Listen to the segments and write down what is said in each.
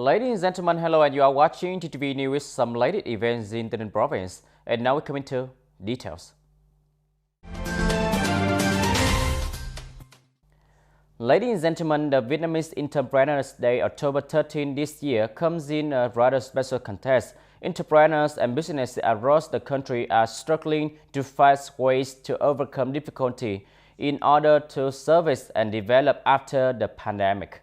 Ladies and gentlemen, hello, and you are watching TTV News, some latest events in Tay Ninh province. And now we come into details. Ladies and gentlemen, the Vietnamese Entrepreneurs Day October 13 this year comes in a rather special context. Entrepreneurs and businesses across the country are struggling to find ways to overcome difficulty in order to service and develop after the pandemic.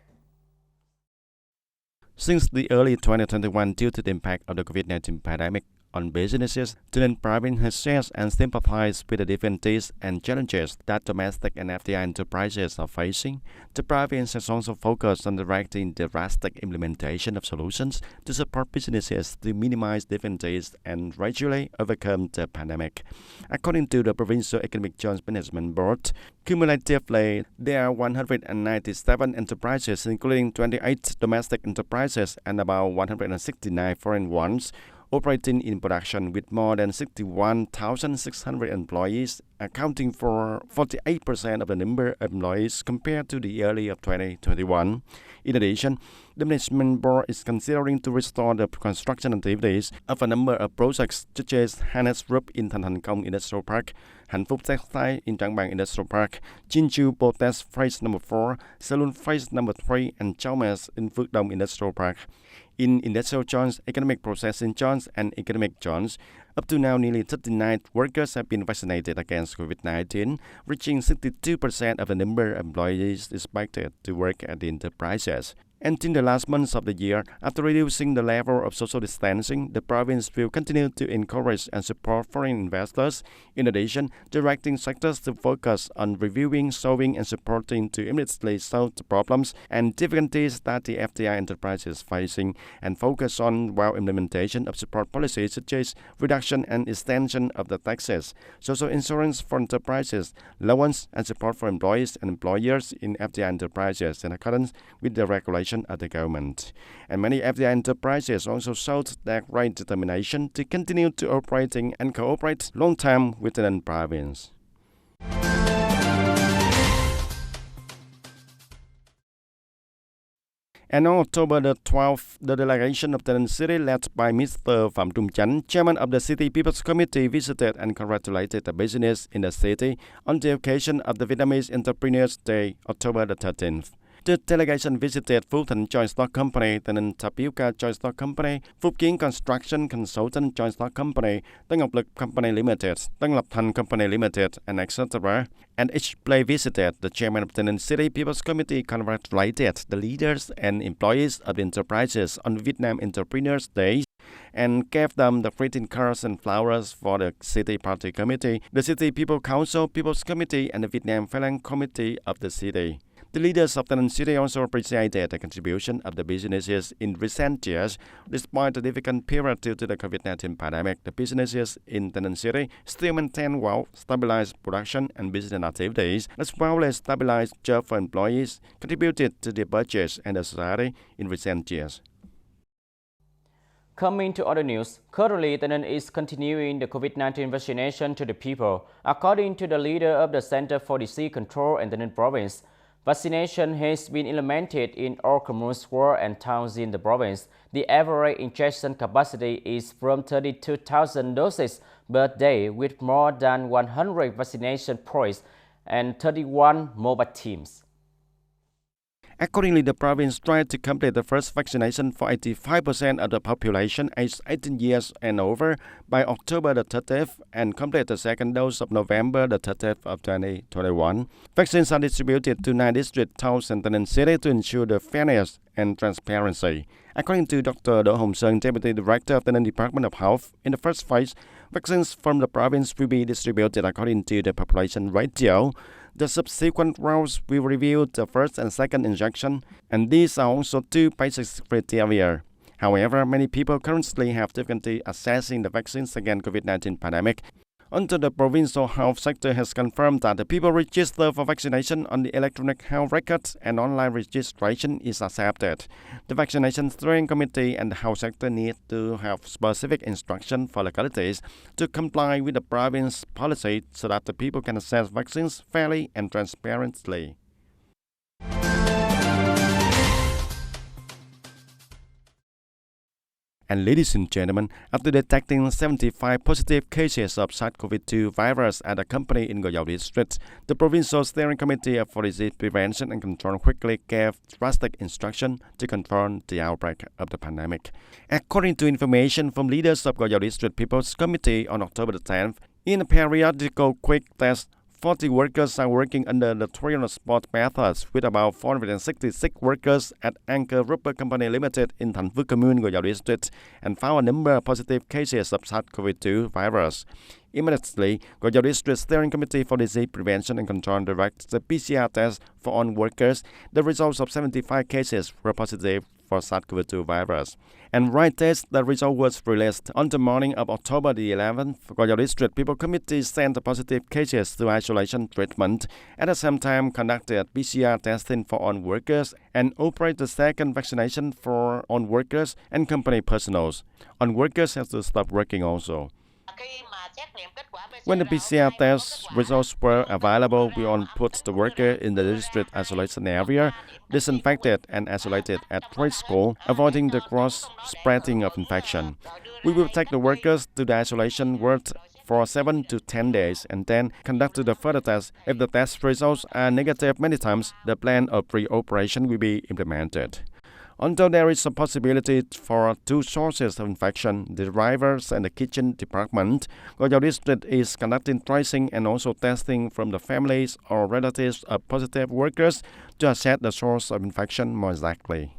Since the early 2021, due to the impact of the COVID-19 pandemic on businesses, Tay Ninh province has shared and sympathized with the difficulties and challenges that domestic and FDI enterprises are facing. The province has also focused on directing the drastic implementation of solutions to support businesses to minimize difficulties and gradually overcome the pandemic. According to the Provincial Economic Joint Management Board, cumulatively, there are 197 enterprises, including 28 domestic enterprises and about 169 foreign ones, operating in production with more than 61,600 employees, accounting for 48% of the number of employees compared to the year of 2021. In addition, the Management Board is considering to restore the construction activities of a number of projects such as Hannes Group in Thanh Tan Industrial Park, Hạnh Phúc Textile in Trang Bàng Industrial Park, Chinchu Potash Phase No. 4, Saloon Phase No. 3, and Chalmers in Phước Đông Industrial Park. In industrial zones, economic processing zones, and economic zones, up to now, nearly 39 workers have been vaccinated against COVID-19, reaching 62% of the number of employees expected to work at the enterprises. And in the last months of the year, after reducing the level of social distancing, the province will continue to encourage and support foreign investors. In addition, directing sectors to focus on reviewing, solving, and supporting to immediately solve the problems and difficulties that the FDI enterprise is facing, and focus on implementation of support policies such as reduction and extension of the taxes, social insurance for enterprises, loans, and support for employees and employers in FDI enterprises in accordance with the regulations of the government. And many FDI enterprises also showed their great determination to continue to operating and cooperate long-term with the Tay Ninh province. And on October the 12th, the delegation of Tay Ninh City, led by Mr. Phạm Trung Chánh, chairman of the City People's Committee, visited and congratulated the business in the city on the occasion of the Vietnamese Entrepreneurs Day October the 13th. The delegation visited Phú Thịnh Joint Stock Company, TayNinhTV Joint Stock Company, Phúc Kiến Construction Consultant Joint Stock Company, Tân Ngọc Lực Company Limited, Tân Lập Thành Company Limited, and etc. And each place visited, the chairman of the Tay Ninh City People's Committee congratulated the leaders and employees of the enterprises on Vietnam Entrepreneurs Day and gave them the greeting cards and flowers for the City Party Committee, the City People Council, People's Committee, and the Vietnam Phalanx Committee of the city. The leaders of Tay Ninh City also appreciated the contribution of the businesses in recent years. Despite the difficult period due to the COVID-19 pandemic, the businesses in Tay Ninh City still maintain stabilized production and business activities, as well as stabilized jobs for employees, contributed to the budget and the society in recent years. Coming to other news, currently Tay Ninh is continuing the COVID-19 vaccination to the people. According to the leader of the Center for Disease Control in Tay Ninh province, vaccination has been implemented in all communes, wards, and towns in the province. The average injection capacity is from 32,000 doses per day, with more than 100 vaccination points and 31 mobile teams. Accordingly, the province tried to complete the first vaccination for 85% of the population aged 18 years and over by October the 30th and complete the second dose of November the 30th of 2021. Vaccines are distributed to 9 district towns and Tay Ninh City to ensure the fairness and transparency. According to Dr. Đỗ Hồng Sơn, Deputy Director of the Department of Health, in the first phase, vaccines from the province will be distributed according to the population ratio. The subsequent rounds will review the first and second injection, and these are also two basic criteria. However, many people currently have difficulty accessing the vaccines against COVID-19 pandemic. Until the provincial health sector has confirmed that the people register for vaccination on the electronic health record and online registration is accepted. The vaccination steering committee and the health sector need to have specific instruction for localities to comply with the province policy so that the people can access vaccines fairly and transparently. And ladies and gentlemen, after detecting 75 positive cases of SARS-CoV-2 virus at a company in Goyao District, the Provincial Steering Committee for Disease Prevention and Control quickly gave drastic instruction to control the outbreak of the pandemic. According to information from leaders of Goyao District People's Committee on October the 10th, in a periodical quick test, 40 workers are working under the trial spot methods with about 466 workers at Anchor Rubber Company Limited in Thành Phước Commune, Goyao District, and found a number of positive cases of SARS-CoV-2 virus. Immediately, Goyao District Steering Committee for Disease Prevention and Control directs the PCR test for all workers. The results of 75 cases were positive for SARS-CoV-2 virus. And right test, the result was released on the morning of October the 11th. Goyao District People Committee sent the positive cases to isolation treatment. At the same time, conducted PCR testing for all workers and operated the second vaccination for all workers and company personnel. All workers have to stop working also. When the PCR test results were available, we all put the worker in the district isolation area, disinfected and isolated at trade school, avoiding the cross-spreading of infection. We will take the workers to the isolation ward for 7 to 10 days and then conduct the further tests. If the test results are negative many times, the plan of re-operation will be implemented. Although there is a possibility for two sources of infection, the drivers and the kitchen department, Goyao District is conducting tracing and also testing from the families or relatives of positive workers to assess the source of infection more exactly.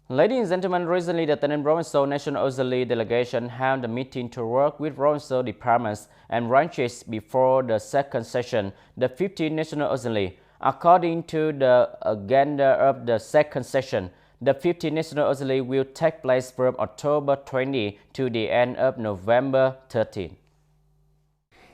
Ladies and gentlemen, recently the Tay Ninh Provincial National Auxiliary Delegation held a meeting to work with provincial departments and branches before the second session, the 15th National Auxiliary. According to the agenda of the second session, the 15th National Auxiliary will take place from October 20 to the end of November 13.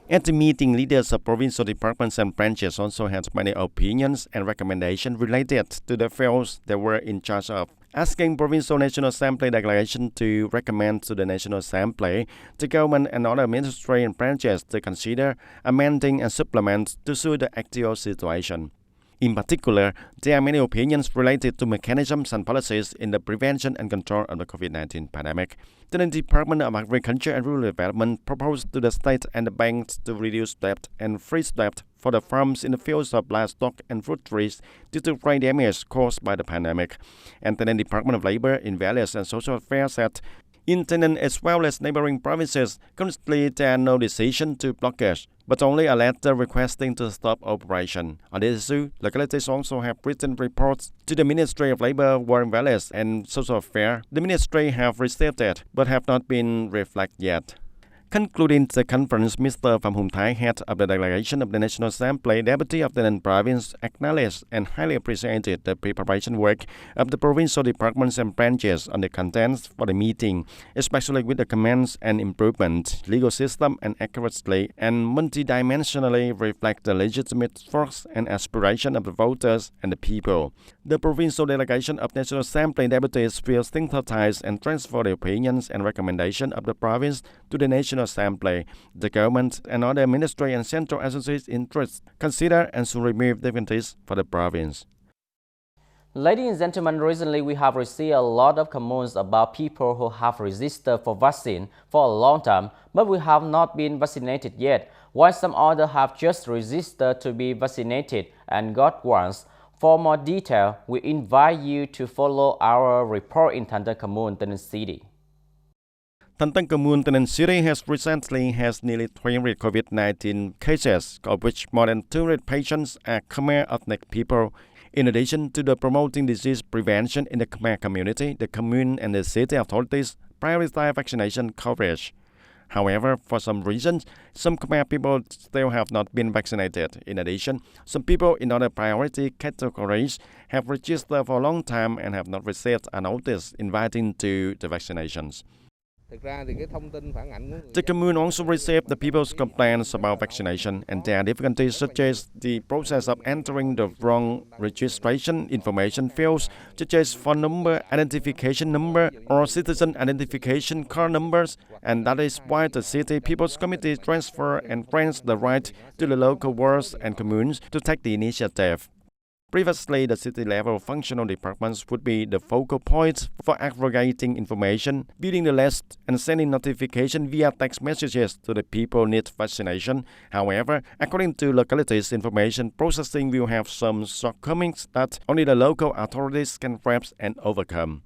At the meeting, leaders of provincial departments and branches also had many opinions and recommendations related to the fields they were in charge of, asking Provincial National Assembly delegation to recommend to the National Assembly, the government and other ministry and branches to consider amending and supplement to suit the actual situation. In particular, there are many opinions related to mechanisms and policies in the prevention and control of the COVID-19 pandemic. The Department of Agriculture and Rural Development proposed to the state and the banks to reduce debt and freeze debt for the farms in the fields of livestock and fruit trees due to great damage caused by the pandemic. And the Department of Labor, Invalids and Social Affairs said, in Tay Ninh as well as neighboring provinces, currently there are no decision to blockage, but only a letter requesting to stop operation. On this issue, localities also have written reports to the Ministry of Labor, War Invalids and Social Affairs. The ministry have received it, but have not been reflected yet. Concluding the conference, Mr. Phạm Hùng Thái, head of the delegation of the National Assembly, Deputy of the Tay Ninh Province, acknowledged and highly appreciated the preparation work of the provincial departments and branches on the contents for the meeting, especially with the comments and improvement, legal system and accurately and multidimensionally reflect the legitimate thoughts and aspiration of the voters and the people. The provincial delegation of National Assembly deputies will synthesize and transfer the opinions and recommendations of the province to the National Assembly. The government and other ministry and central associated interests consider and should remove difficulties for the province. Ladies and gentlemen, recently we have received a lot of comments about people who have registered for vaccine for a long time, but we have not been vaccinated yet, while some others have just registered to be vaccinated and got ones. For more detail, we invite you to follow our report in Thanh Tan Commune, Tay Ninh City. Thanh Tan Commune, Tay Ninh City has recently has nearly 300 COVID-19 cases, of which more than 200 patients are Khmer ethnic people. In addition to the promoting disease prevention in the Khmer community, the commune and the city authorities prioritize vaccination coverage. However, for some reasons, some Khmer people still have not been vaccinated. In addition, some people in other priority categories have registered for a long time and have not received a notice inviting to the vaccinations. The commune also received the people's complaints about vaccination, and there are difficulties such as the process of entering the wrong registration information fields, such as phone number, identification number, or citizen identification card numbers, and that is why the City People's Committee transfer and grants the right to the local wards and communes to take the initiative. Previously, the city-level functional departments would be the focal points for aggregating information, building the list, and sending notification via text messages to the people need vaccination. However, according to localities, information processing will have some shortcomings that only the local authorities can grasp and overcome.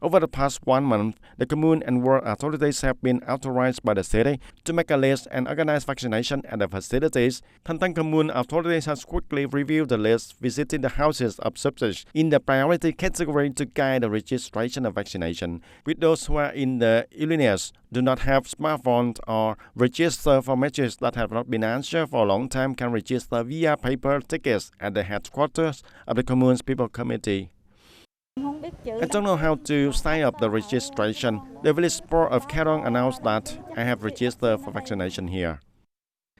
Over the past 1 month, the commune and ward authorities have been authorized by the city to make a list and organize vaccination at the facilities. Thanh Tan commune authorities has quickly reviewed the list, visiting the houses of subjects in the priority category to guide the registration of vaccination. With those who are in the illness, do not have smartphones or register for messages that have not been answered for a long time can register via paper tickets at the headquarters of the commune's People Committee. I don't know how to sign up the registration. The village board of Karong announced that I have registered for vaccination here.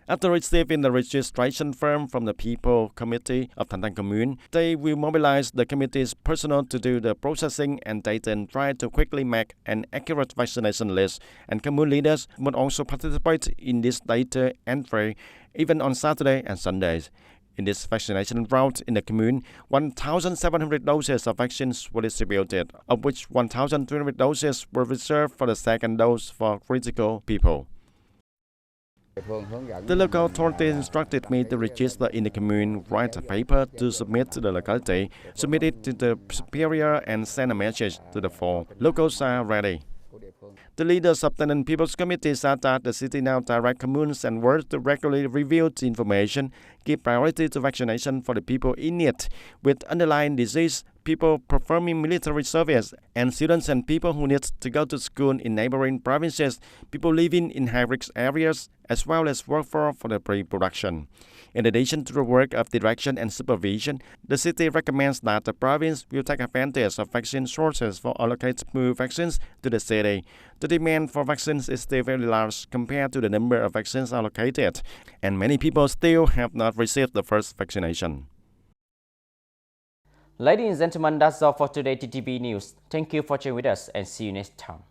After receiving the registration form from the People Committee of Thanh Tan Commune, they will mobilize the committee's personnel to do the processing, and they then try to quickly make an accurate vaccination list. And commune leaders must also participate in this data entry, even on Saturday and Sundays. In this vaccination route in the commune, 1,700 doses of vaccines were distributed, of which 1,300 doses were reserved for the second dose for critical people. The local authority instructed me to register in the commune, write a paper to submit to the locality, submit it to the superior, and send a message to the phone. Locals are ready. The leaders of the Tay Ninh People's Committee said that the city now directs communes and wards to regularly review the information, give priority to vaccination for the people in need with underlying disease, people performing military service, and students and people who need to go to school in neighboring provinces, people living in high-risk areas, as well as workforce for the pre-production. In addition to the work of direction and supervision, the city recommends that the province will take advantage of vaccine sources for allocate more vaccines to the city. The demand for vaccines is still very large compared to the number of vaccines allocated, and many people still have not received the first vaccination. Ladies and gentlemen, that's all for today TTV News. Thank you for joining with us and see you next time.